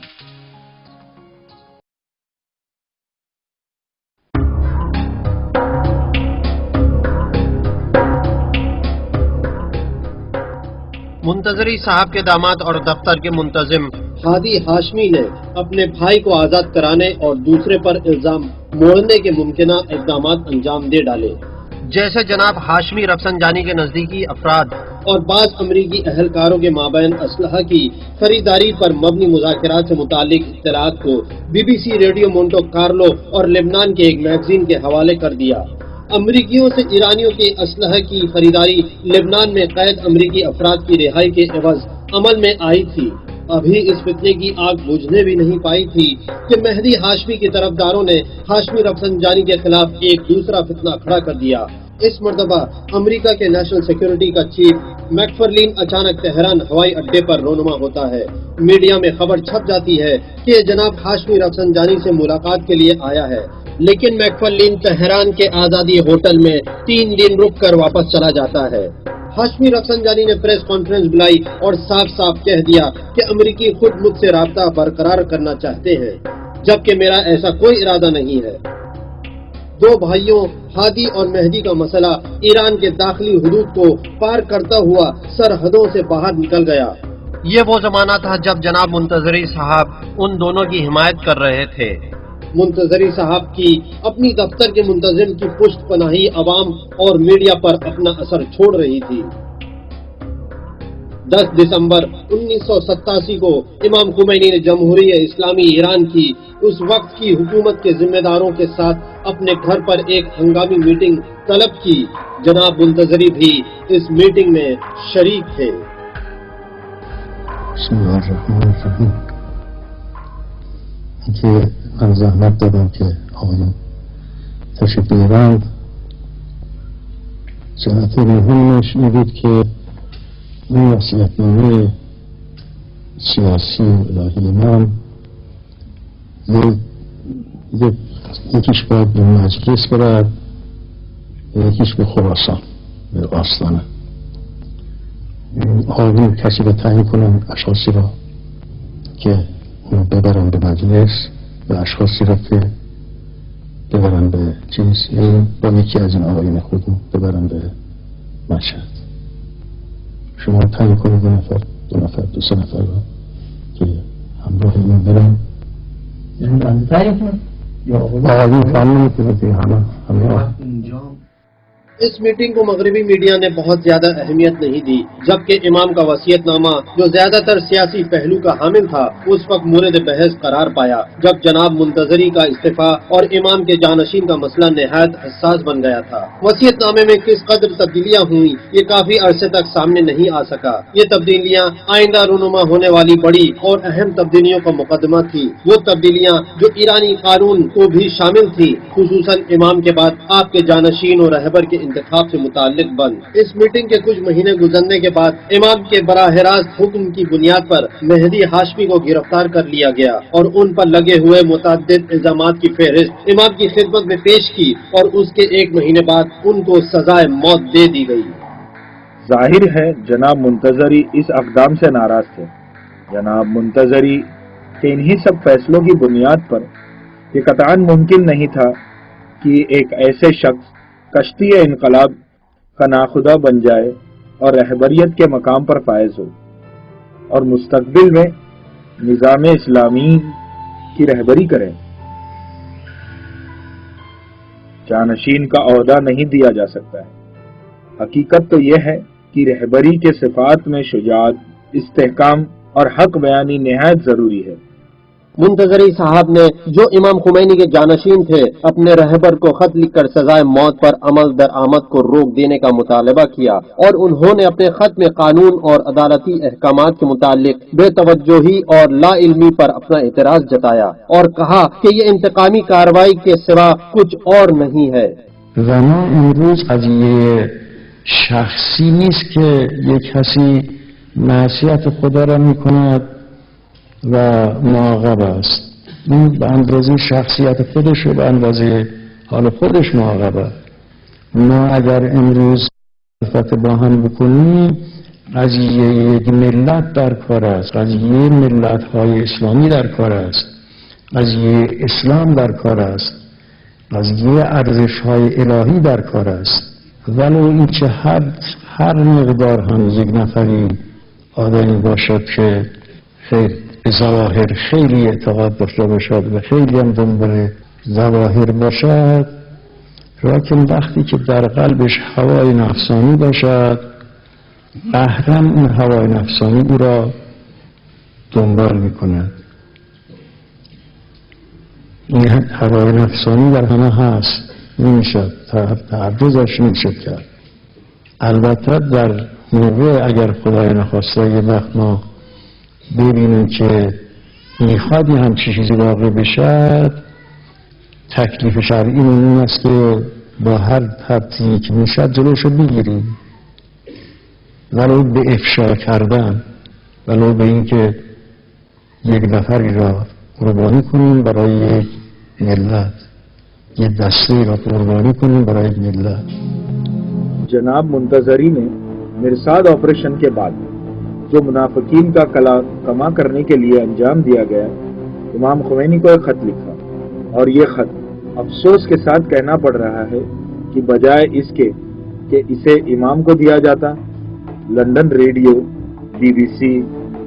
منتظری صاحب کے داماد اور دفتر کے منتظم ہادی ہاشمی نے اپنے بھائی کو آزاد کرانے اور دوسرے پر الزام موڑنے کے ممکنہ اقدامات انجام دے ڈالے، جیسے جناب ہاشمی رفسنجانی کے نزدیکی افراد اور بعض امریکی اہلکاروں کے مابین اسلحہ کی خریداری پر مبنی مذاکرات سے متعلق اطلاعات کو B B C radio Monte Carlo اور لبنان کے ایک میگزین کے حوالے کر دیا۔ امریکیوں سے ایرانیوں کے اسلحہ کی خریداری لبنان میں قید امریکی افراد کی رہائی کے عوض عمل میں آئی تھی۔ ابھی اس فتنے کی آگ بجھنے بھی نہیں پائی تھی کہ مہدی ہاشمی کے طرفداروں نے ہاشمی رفسنجانی کے خلاف ایک دوسرا فتنہ کھڑا کر دیا۔ اس مرتبہ امریکہ کے نیشنل سیکیورٹی کا چیف میکفرلین اچانک تہران ہوائی اڈے پر رونما ہوتا ہے۔ میڈیا میں خبر چھپ جاتی ہے کہ جناب ہاشمی رفسنجانی سے ملاقات کے لیے آیا ہے، لیکن میکفرلین تہران کے آزادی ہوٹل میں 3 دن رک کر واپس چلا جاتا ہے۔ ہاشمی رفسنجانی نے پریس کانفرنس بلائی اور صاف صاف کہہ دیا کہ امریکی خود مجھ سے رابطہ برقرار کرنا چاہتے ہیں، جبکہ میرا ایسا کوئی ارادہ نہیں ہے۔ دو بھائیوں ہادی اور مہدی کا مسئلہ ایران کے داخلی حدود کو پار کرتا ہوا سرحدوں سے باہر نکل گیا۔ یہ وہ زمانہ تھا جب جناب منتظری صاحب ان دونوں کی حمایت کر رہے تھے۔ منتظری صاحب کی اپنی دفتر کے منتظم کی پشت پناہی عوام اور میڈیا پر اپنا اثر چھوڑ رہی تھی۔ 10 دسمبر 1987 کو امام خمینی نے جمہوریہ اسلامی ایران کی اس وقت کی حکومت کے ذمہ داروں کے ساتھ اپنے گھر پر ایک ہنگامی میٹنگ طلب کی۔ جناب منتظری بھی اس میٹنگ میں شریک تھے۔ بسم الله الرحمن الرحیم که من زحمت دادم که آقایان تشریف بیارند. جهت مهمش این بود که این وصیت‌نامه سیاسی الهی من یکیش باید به مجلس برد و یکیش به خراسان، به آستانه. آقایون کسی را تعیین کنم، اشخاصی را که اونو ببرن به مجلس و اشخاصی را که ببرن به چیز، با یکی از این آقایون خودم ببرن به مشهد. شما تعیین کنید 2 نفر 2 نفر 2 نفر را که همراه این برن. یعنی من تعیین کنم یا آقایون فهمید که همه اس میٹنگ کو مغربی میڈیا نے بہت زیادہ اہمیت نہیں دی، جبکہ امام کا وصیت نامہ جو زیادہ تر سیاسی پہلو کا حامل تھا اس وقت مورد بحث قرار پایا جب جناب منتظری کا استعفیٰ اور امام کے جانشین کا مسئلہ نہایت حساس بن گیا تھا۔ وصیت نامے میں کس قدر تبدیلیاں ہوئیں یہ کافی عرصے تک سامنے نہیں آ سکا۔ یہ تبدیلیاں آئندہ رونما ہونے والی بڑی اور اہم تبدیلیوں کا مقدمہ تھی، وہ تبدیلیاں جو ایرانی قانون کو بھی شامل تھی، خصوصاً امام کے بعد آپ کے جانشین اور رہبر کے انتخاب سے متعلق بند۔ اس میٹنگ کے کچھ مہینے گزرنے کے بعد امام کے براہ راست حکم کی بنیاد پر مہدی ہاشمی کو گرفتار کر لیا گیا اور ان پر لگے ہوئے متعدد الزامات کی فہرست امام کی خدمت میں پیش کی اور اس کے 1 مہینے بعد ان کو سزائے موت دے دی گئی۔ ظاہر ہے جناب منتظری اس اقدام سے ناراض تھے۔ جناب منتظری کے انہی سب فیصلوں کی بنیاد پر یہ قطعاً ممکن نہیں تھا کہ ایک ایسے شخص کشتی انقلاب کا ناخدا بن جائے اور رہبریت کے مقام پر فائز ہو اور مستقبل میں نظام اسلامی کی رہبری کریں۔ جانشین کا عہدہ نہیں دیا جا سکتا ہے۔ حقیقت تو یہ ہے کہ رہبری کے صفات میں شجاعت، استحکام اور حق بیانی نہایت ضروری ہے۔ منتظری صاحب نے جو امام خمینی کے جانشین تھے اپنے رہبر کو خط لکھ کر سزائے موت پر عمل درآمد کو روک دینے کا مطالبہ کیا اور انہوں نے اپنے خط میں قانون اور عدالتی احکامات کے متعلق بے توجہی اور لا علمی پر اپنا اعتراض جتایا اور کہا کہ یہ انتقامی کارروائی کے سوا کچھ اور نہیں ہے۔ و ما امروز قضیه شخصی نیست که یک کسی معصیت خدا را میکند و معاقب است. این به اندازه شخصیت خودش و به اندازه حال خودش معاقبه. ما اگر امروز البته با هم بکنیم قضیه یک ملت در کار است، قضیه ملت‌های اسلامی در کار است، قضیه اسلام در کار است، قضیه ارزش‌های الهی در کار است. ولو اینکه هر مقدار هم یک نفری آدمی باشد که به ظواهر خیلی اعتقاد داشته باشد و خیلی هم دنبال ظواهر باشد، لیکن وقتی که در قلبش هوای نفسانی باشد، قهرن این هوای نفسانی او را دنبال میکند. این هوای نفسانی در همه هست، نمیشد تعرضش نمیشد کرد. البته در موقع اگر خدای نخواسته یه وقت ما ببینیم که میخواد یه همچی چیزی واقع بشد، تکلیف شرعی این است که با هر تبطیلی که میشد جلوشو بگیریم، ولو به افشا کردن، ولو به این که یک نفری را قربانی کنیم برای یک ملت، یک دسته را قربانی کنیم برای یک ملت. جناب منتظری نے مرصاد آپریشن کے بعد جو منافقین کا کما کرنے کے لیے انجام دیا گیا، امام خمینی کو ایک خط لکھا، اور یہ خط افسوس کے ساتھ کہنا پڑ رہا ہے کہ بجائے اس کے کہ اسے امام کو دیا جاتا، London radio, B B C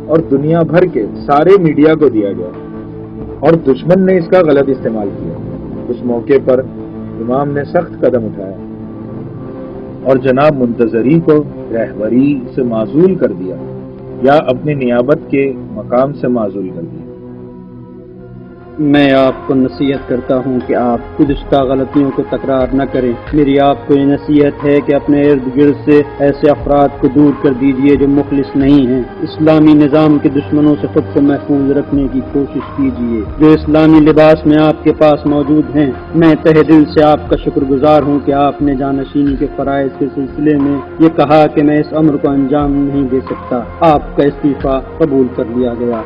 اور دنیا بھر کے سارے میڈیا کو دیا گیا، اور دشمن نے اس کا غلط استعمال کیا۔ اس موقع پر امام نے سخت قدم اٹھایا اور جناب منتظری کو رہبری سے معزول کر دیا یا اپنی نیابت کے مقام سے معزول کر دیا۔ میں آپ کو نصیحت کرتا ہوں کہ آپ گزشتہ غلطیوں کو تکرار نہ کریں۔ میری آپ کو یہ نصیحت ہے کہ اپنے ارد گرد سے ایسے افراد کو دور کر دیجئے جو مخلص نہیں ہیں۔ اسلامی نظام کے دشمنوں سے خود کو محفوظ رکھنے کی کوشش کیجئے جو اسلامی لباس میں آپ کے پاس موجود ہیں۔ میں تہ دل سے آپ کا شکر گزار ہوں کہ آپ نے جانشینی کے فرائض کے سلسلے میں یہ کہا کہ میں اس امر کو انجام نہیں دے سکتا۔ آپ کا استعفیٰ قبول کر لیا گیا۔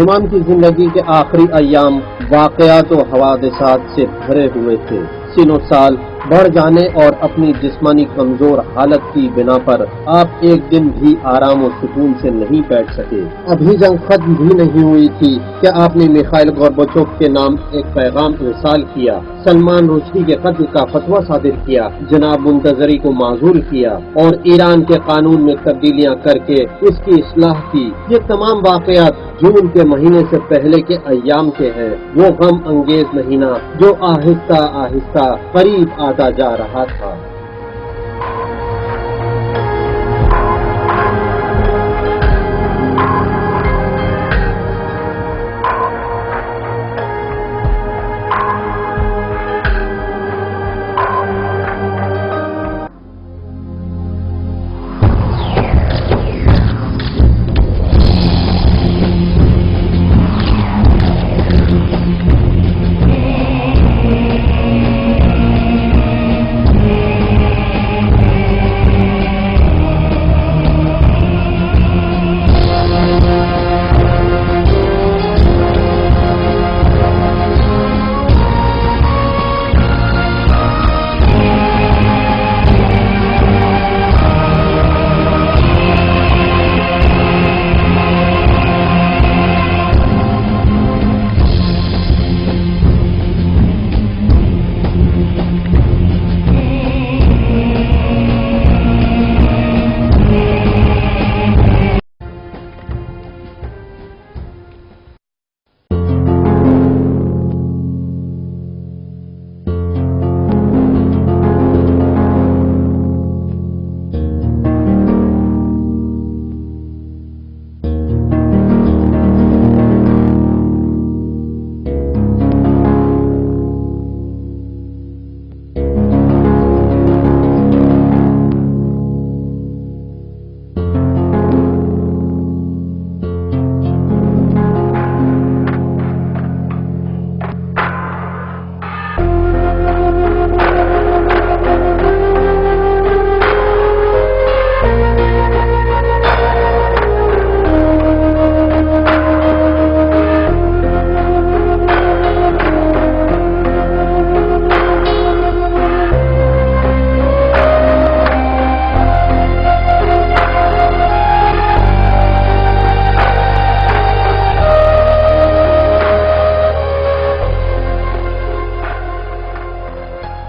امام کی زندگی کے آخری ایام واقعات و حوادثات سے بھرے ہوئے تھے۔ سن و سال بڑھ جانے اور اپنی جسمانی کمزور حالت کی بنا پر آپ ایک دن بھی آرام و سکون سے نہیں بیٹھ سکے۔ ابھی جنگ ختم بھی نہیں ہوئی تھی کہ آپ نے میخائیل گورباچوف کے نام ایک پیغام ارسال کیا، سلمان رشدی کے قتل کا فتویٰ صادر کیا، جناب منتظری کو معزول کیا اور ایران کے قانون میں تبدیلیاں کر کے اس کی اصلاح کی۔ یہ تمام واقعات جون کے مہینے سے پہلے کے ایام کے ہیں، وہ غم انگیز مہینہ جو آہستہ آہستہ قریب آتا جا رہا تھا۔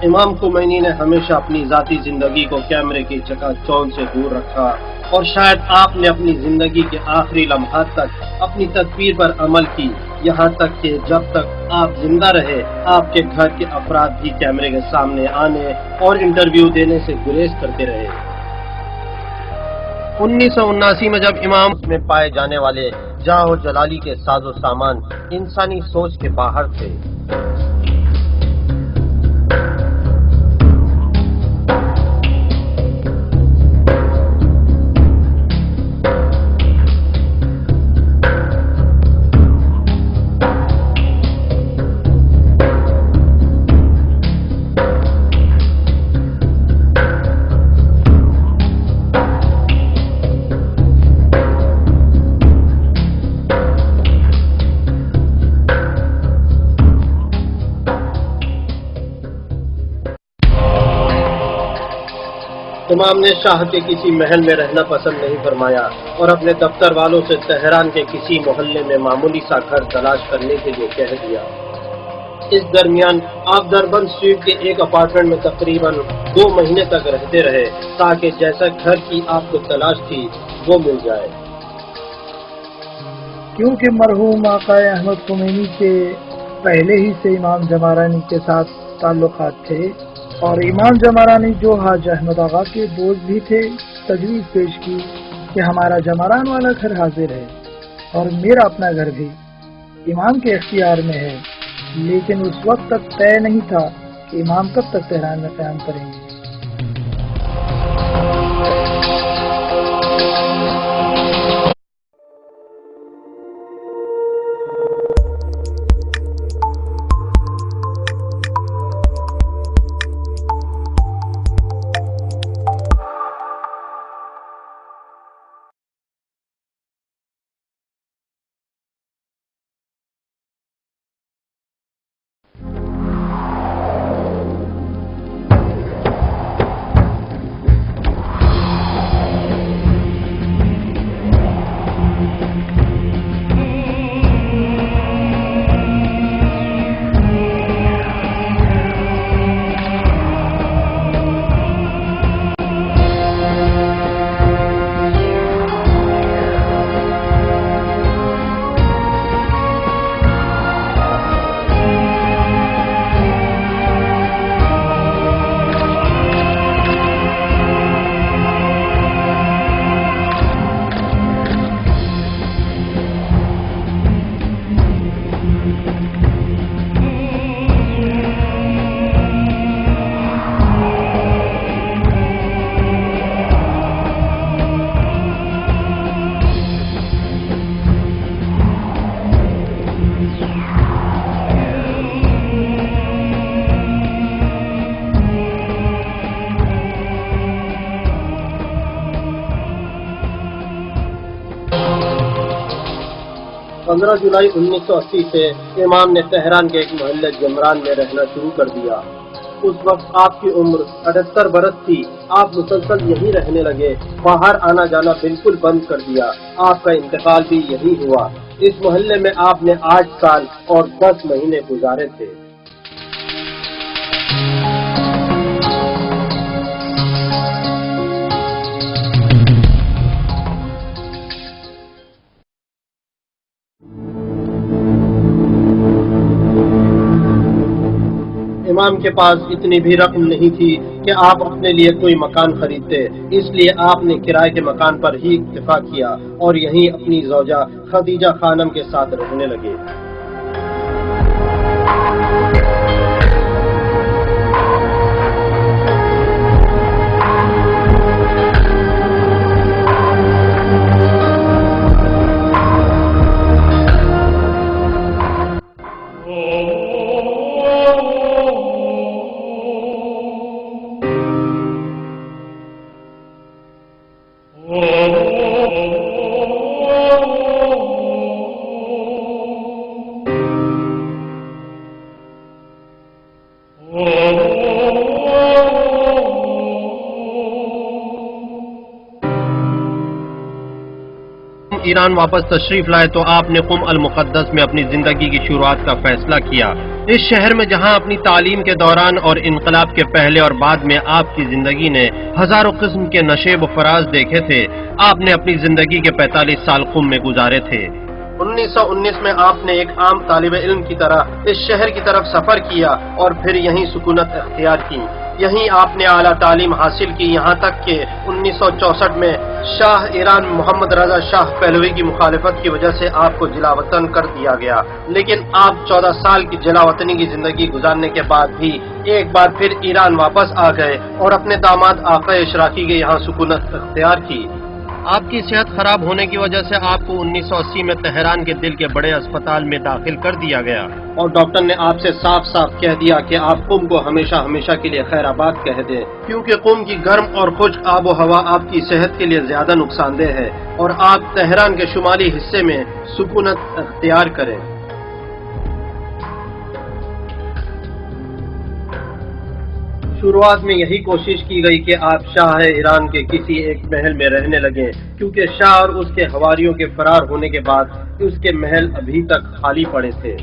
امام خمینی نے ہمیشہ اپنی ذاتی زندگی کو کیمرے کی چکا چوند سے دور رکھا، اور شاید آپ نے اپنی زندگی کے آخری لمحات تک اپنی تدبیر پر عمل کی، یہاں تک کہ جب تک آپ زندہ رہے آپ کے گھر کے افراد بھی کیمرے کے سامنے آنے اور انٹرویو دینے سے گریز کرتے رہے۔ 1979 میں جب امام میں پائے جانے والے جاہ و جلالی کے ساز و سامان انسانی سوچ کے باہر تھے۔ امام نے شاہ کے کسی محل میں رہنا پسند نہیں فرمایا اور اپنے دفتر والوں سے تہران کے کسی محلے میں معمولی سا گھر تلاش کرنے کے لیے کہہ دیا۔ اس درمیان آپ دربند اسٹریٹ کے ایک اپارٹمنٹ میں تقریباً 2 مہینے تک رہتے رہے تاکہ جیسا گھر کی آپ کو تلاش تھی وہ مل جائے۔ کیونکہ مرحوم آقا احمد خمینی کے پہلے ہی سے امام جمارانی کے ساتھ تعلقات تھے اور امام جمارانی جو حاج احمد آغا کے دوست بھی تھے، تجویز پیش کی کہ ہمارا جماران والا گھر حاضر ہے اور میرا اپنا گھر بھی امام کے اختیار میں ہے، لیکن اس وقت تک طے نہیں تھا کہ امام کب تک تہران میں قیام کریں گے۔ جولائی 1980 سے امام نے تہران کے ایک محلے جمران میں رہنا شروع کر دیا۔ اس وقت آپ کی عمر 78 برس تھی۔ آپ مسلسل یہی رہنے لگے، باہر آنا جانا بالکل بند کر دیا۔ آپ کا انتقال بھی یہی ہوا۔ اس محلے میں آپ نے 8 سال اور 10 مہینے گزارے تھے۔ امام کے پاس اتنی بھی رقم نہیں تھی کہ آپ اپنے لیے کوئی مکان خریدتے، اس لیے آپ نے کرائے کے مکان پر ہی اکتفا کیا اور یہیں اپنی زوجہ خدیجہ خانم کے ساتھ رہنے لگے۔ ایران واپس تشریف لائے تو آپ نے قم المقدس میں اپنی زندگی کی شروعات کا فیصلہ کیا۔ اس شہر میں جہاں اپنی تعلیم کے دوران اور انقلاب کے پہلے اور بعد میں آپ کی زندگی نے ہزاروں قسم کے نشیب و فراز دیکھے تھے، آپ نے اپنی زندگی کے 45 سال قم میں گزارے تھے۔ 1919 میں آپ نے ایک عام طالب علم کی طرح اس شہر کی طرف سفر کیا اور پھر یہیں سکونت اختیار کی۔ یہیں آپ نے اعلیٰ تعلیم حاصل کی، یہاں تک کہ 1964 میں شاہ ایران محمد رضا شاہ پہلوی کی مخالفت کی وجہ سے آپ کو جلا وطن کر دیا گیا، لیکن آپ 14 سال کی جلا وطنی کی زندگی گزارنے کے بعد بھی ایک بار پھر ایران واپس آ گئے اور اپنے داماد آقا اشراقی کے یہاں سکونت اختیار کی۔ آپ کی صحت خراب ہونے کی وجہ سے آپ کو 1980 میں تہران کے دل کے بڑے اسپتال میں داخل کر دیا گیا اور ڈاکٹر نے آپ سے صاف صاف کہہ دیا کہ آپ قم کو ہمیشہ ہمیشہ کے لیے خیر آباد کہہ دیں، کیونکہ قم کی گرم اور خشک آب و ہوا آپ کی صحت کے لیے زیادہ نقصان دہ ہے اور آپ تہران کے شمالی حصے میں سکونت اختیار کریں۔ شروعات میں یہی کوشش کی گئی کہ آپ شاہ ایران کے کسی ایک محل میں رہنے لگیں، کیونکہ شاہ اور اس کے حواریوں کے فرار ہونے کے بعد اس کے محل ابھی تک خالی پڑے تھے۔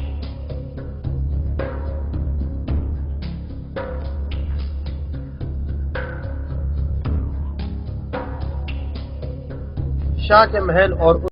شاہ کے محل اور